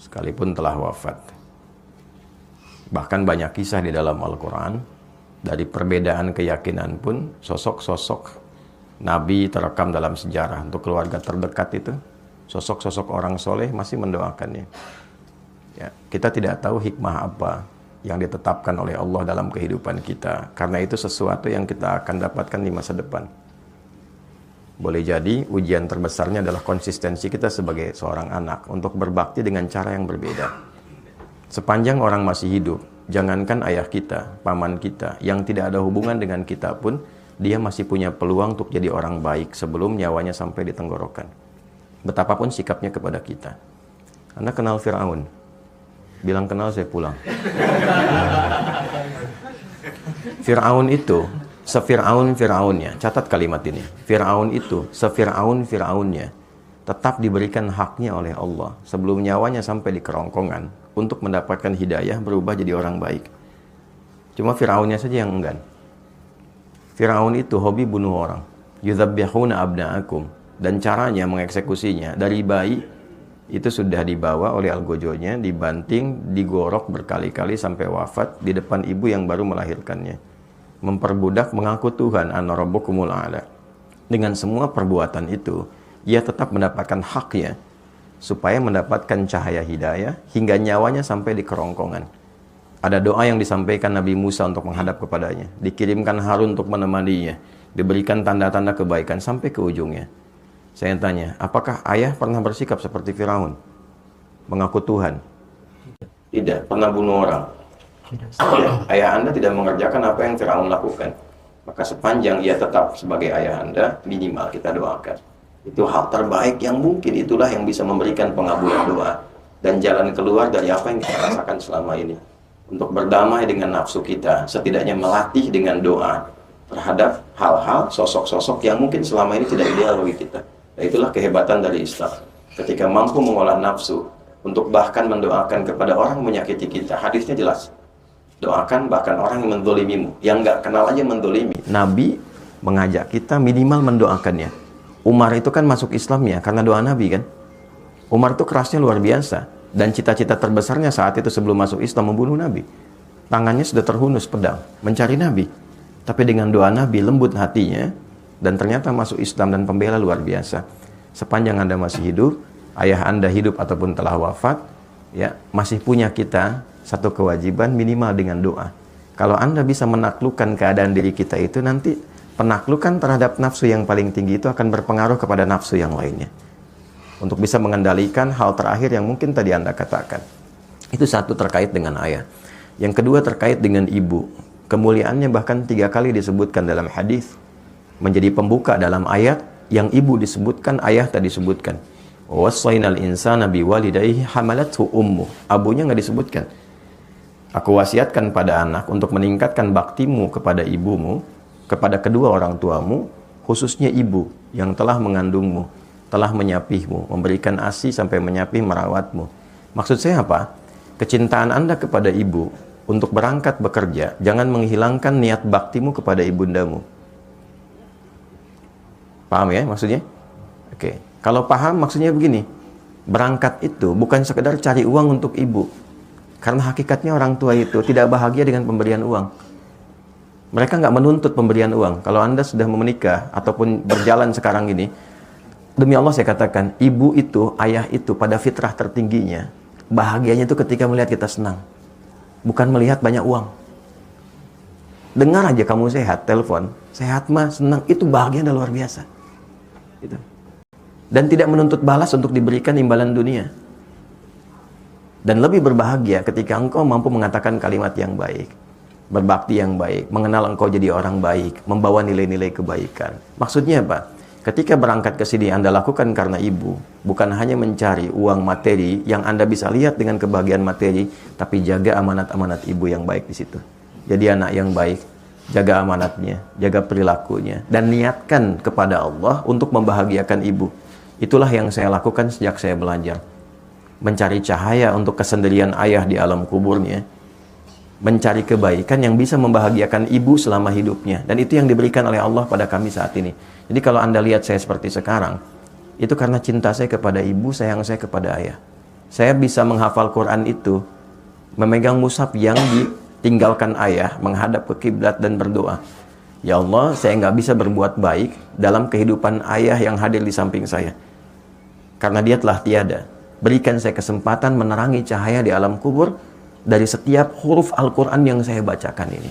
sekalipun telah wafat. Bahkan banyak kisah di dalam Al-Quran, dari perbedaan keyakinan pun, sosok-sosok Nabi terekam dalam sejarah. Untuk keluarga terdekat itu, sosok-sosok orang soleh masih mendoakannya. Ya, kita tidak tahu hikmah apa yang ditetapkan oleh Allah dalam kehidupan kita. Karena itu sesuatu yang kita akan dapatkan di masa depan. Boleh jadi ujian terbesarnya adalah konsistensi kita sebagai seorang anak untuk berbakti dengan cara yang berbeda. Sepanjang orang masih hidup, jangankan ayah kita, paman kita, yang tidak ada hubungan dengan kita pun, dia masih punya peluang untuk jadi orang baik sebelum nyawanya sampai di tenggorokan. Betapapun sikapnya kepada kita. Anda kenal Fir'aun? Bilang kenal, saya pulang. Fir'aun itu, se-Fir'aun-Fir'aunnya, catat kalimat ini. Fir'aun itu, se-Fir'aun-Fir'aunnya, tetap diberikan haknya oleh Allah sebelum nyawanya sampai di kerongkongan untuk mendapatkan hidayah berubah jadi orang baik. Cuma Fir'aunnya saja yang enggan. Fir'aun itu hobi bunuh orang. Yudzabbihuna abna'akum. Dan caranya mengeksekusinya dari bayi itu sudah dibawa oleh algojonya, dibanting, digorok berkali-kali sampai wafat di depan ibu yang baru melahirkannya. Memperbudak mengaku Tuhan, ana rabbukumul a'la. Dengan semua perbuatan itu, ia tetap mendapatkan haknya supaya mendapatkan cahaya hidayah hingga nyawanya sampai di kerongkongan. Ada doa yang disampaikan Nabi Musa untuk menghadap kepadanya, dikirimkan Harun untuk menemaninya, diberikan tanda-tanda kebaikan sampai ke ujungnya. Saya tanya, apakah ayah pernah bersikap seperti Firaun? Mengaku Tuhan? Tidak. Pernah bunuh orang? Tidak. Ayah Anda tidak mengerjakan apa yang Firaun lakukan. Maka sepanjang ia tetap sebagai ayah Anda, minimal kita doakan. Itu hal terbaik yang mungkin, itulah yang bisa memberikan pengabulan doa dan jalan keluar dari apa yang kita rasakan selama ini. Untuk berdamai dengan nafsu kita, setidaknya melatih dengan doa terhadap hal-hal, sosok-sosok yang mungkin selama ini tidak ideal bagi kita. Dan itulah kehebatan dari Islam. Ketika mampu mengolah nafsu untuk bahkan mendoakan kepada orang yang menyakiti kita. Hadisnya jelas. Doakan bahkan orang yang mendolimimu, yang nggak kenal aja mendolimi. Nabi mengajak kita minimal mendoakannya. Umar itu kan masuk Islamnya karena doa Nabi kan. Umar itu kerasnya luar biasa. Dan cita-cita terbesarnya saat itu sebelum masuk Islam membunuh Nabi. Tangannya sudah terhunus pedang, mencari Nabi. Tapi dengan doa Nabi lembut hatinya. Dan ternyata masuk Islam dan pembela luar biasa. Sepanjang Anda masih hidup, ayah Anda hidup ataupun telah wafat, ya masih punya kita satu kewajiban minimal dengan doa. Kalau Anda bisa menaklukkan keadaan diri kita itu, nanti penaklukan terhadap nafsu yang paling tinggi itu akan berpengaruh kepada nafsu yang lainnya. Untuk bisa mengendalikan hal terakhir yang mungkin tadi Anda katakan. Itu satu terkait dengan ayah. Yang kedua terkait dengan ibu. Kemuliaannya bahkan 3 kali disebutkan dalam hadis. Menjadi pembuka dalam ayat yang ibu disebutkan, ayah tadi disebutkan. Wassaynal insana biwalidayhi hamalathu ummuh. Abunya nggak disebutkan. Aku wasiatkan pada anak untuk meningkatkan baktimu kepada ibumu, kepada kedua orang tuamu, khususnya ibu yang telah mengandungmu, telah menyapihmu, memberikan ASI sampai menyapih merawatmu. Maksud saya apa? Kecintaan Anda kepada ibu untuk berangkat bekerja, jangan menghilangkan niat baktimu kepada ibundamu. Paham ya maksudnya? Oke. Kalau paham maksudnya begini, berangkat itu bukan sekedar cari uang untuk ibu. Karena hakikatnya orang tua itu tidak bahagia dengan pemberian uang. Mereka nggak menuntut pemberian uang. Kalau Anda sudah menikah ataupun berjalan sekarang ini, demi Allah saya katakan, ibu itu, ayah itu pada fitrah tertingginya, bahagianya itu ketika melihat kita senang. Bukan melihat banyak uang. Dengar aja kamu sehat, telepon, sehat mah, senang, itu bahagia dan luar biasa. Gitu. Dan tidak menuntut balas untuk diberikan imbalan dunia. Dan lebih berbahagia ketika engkau mampu mengatakan kalimat yang baik, berbakti yang baik, mengenal engkau jadi orang baik, membawa nilai-nilai kebaikan. Maksudnya apa? Ketika berangkat ke sini Anda lakukan karena ibu, bukan hanya mencari uang materi yang Anda bisa lihat dengan kebahagiaan materi, tapi jaga amanat-amanat ibu yang baik di situ. Jadi anak yang baik, jaga amanatnya, jaga perilakunya, dan niatkan kepada Allah untuk membahagiakan ibu. Itulah yang saya lakukan sejak saya belajar. Mencari cahaya untuk kesendirian ayah di alam kuburnya, mencari kebaikan yang bisa membahagiakan ibu selama hidupnya, dan itu yang diberikan oleh Allah pada kami saat ini. Jadi kalau Anda lihat saya seperti sekarang, itu karena cinta saya kepada ibu, sayang saya kepada ayah. Saya bisa menghafal Quran itu, memegang mushaf yang ditinggalkan ayah, menghadap ke kiblat dan berdoa. Ya Allah, saya nggak bisa berbuat baik dalam kehidupan ayah yang hadir di samping saya. Karena dia telah tiada. Berikan saya kesempatan menerangi cahaya di alam kubur dari setiap huruf Al-Quran yang saya bacakan ini.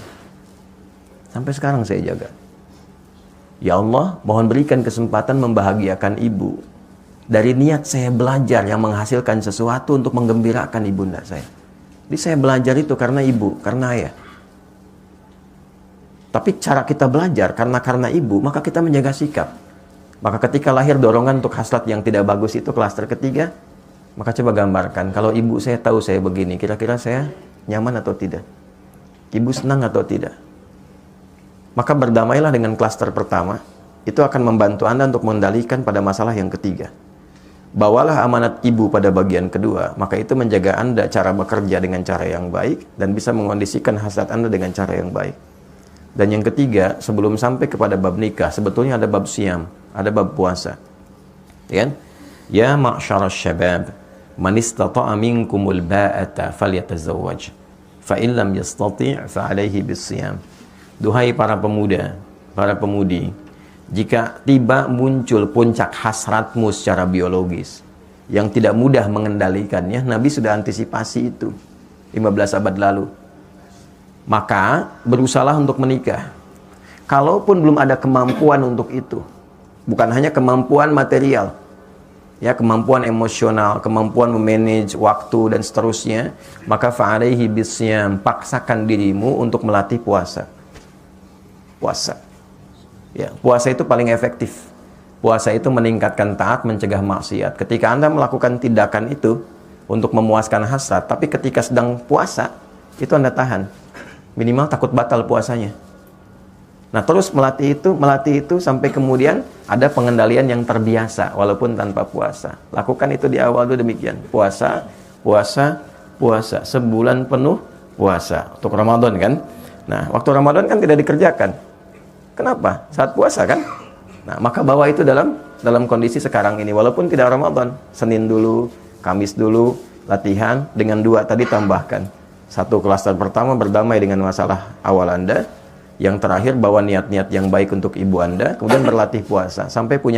Sampai sekarang saya jaga. Ya Allah, mohon berikan kesempatan membahagiakan ibu. Dari niat saya belajar yang menghasilkan sesuatu untuk menggembirakan ibunda saya. Jadi saya belajar itu karena ibu, karena ayah. Tapi cara kita belajar karena ibu, maka kita menjaga sikap. Maka ketika lahir dorongan untuk hasrat yang tidak bagus itu klaster ketiga, maka coba gambarkan, kalau ibu saya tahu saya begini, kira-kira saya nyaman atau tidak? Ibu senang atau tidak? Maka berdamailah dengan klaster pertama, itu akan membantu Anda untuk mengendalikan pada masalah yang ketiga. Bawalah amanat ibu pada bagian kedua, maka itu menjaga Anda cara bekerja dengan cara yang baik dan bisa mengondisikan hasrat Anda dengan cara yang baik. Dan yang ketiga, sebelum sampai kepada bab nikah, sebetulnya ada bab siam, ada bab puasa. Ya, ya ma'syarasy syabab, man istata'a minkumul ba'ata falyatazawwaj, fa in lam yastati' fa 'alaihi bis-siyam. Duhai para pemuda, para pemudi, jika tiba muncul puncak hasratmu secara biologis yang tidak mudah mengendalikannya, Nabi sudah antisipasi itu 15 abad lalu. Maka berusahalah untuk menikah. Kalaupun belum ada kemampuan untuk itu, bukan hanya kemampuan material, ya, kemampuan emosional, kemampuan memanage waktu dan seterusnya, maka fa'alaihi bisyam, paksakan dirimu untuk melatih puasa. Puasa. Ya, puasa itu paling efektif. Puasa itu meningkatkan taat, mencegah maksiat. Ketika Anda melakukan tindakan itu untuk memuaskan hasrat, tapi ketika sedang puasa, itu Anda tahan. Minimal takut batal puasanya. Nah, terus melatih itu sampai kemudian ada pengendalian yang terbiasa walaupun tanpa puasa. Lakukan itu di awal dulu demikian. Puasa, puasa, puasa. Sebulan penuh puasa. Untuk Ramadan kan? Nah, waktu Ramadan kan tidak dikerjakan. Kenapa? Saat puasa kan? Nah, maka bawa itu dalam kondisi sekarang ini. Walaupun tidak Ramadan, Senin dulu, Kamis dulu, latihan dengan 2 tadi tambahkan. 1 klaster pertama berdamai dengan masalah awal Anda. Yang terakhir bawa niat-niat yang baik untuk ibu Anda. Kemudian berlatih puasa. Sampai punya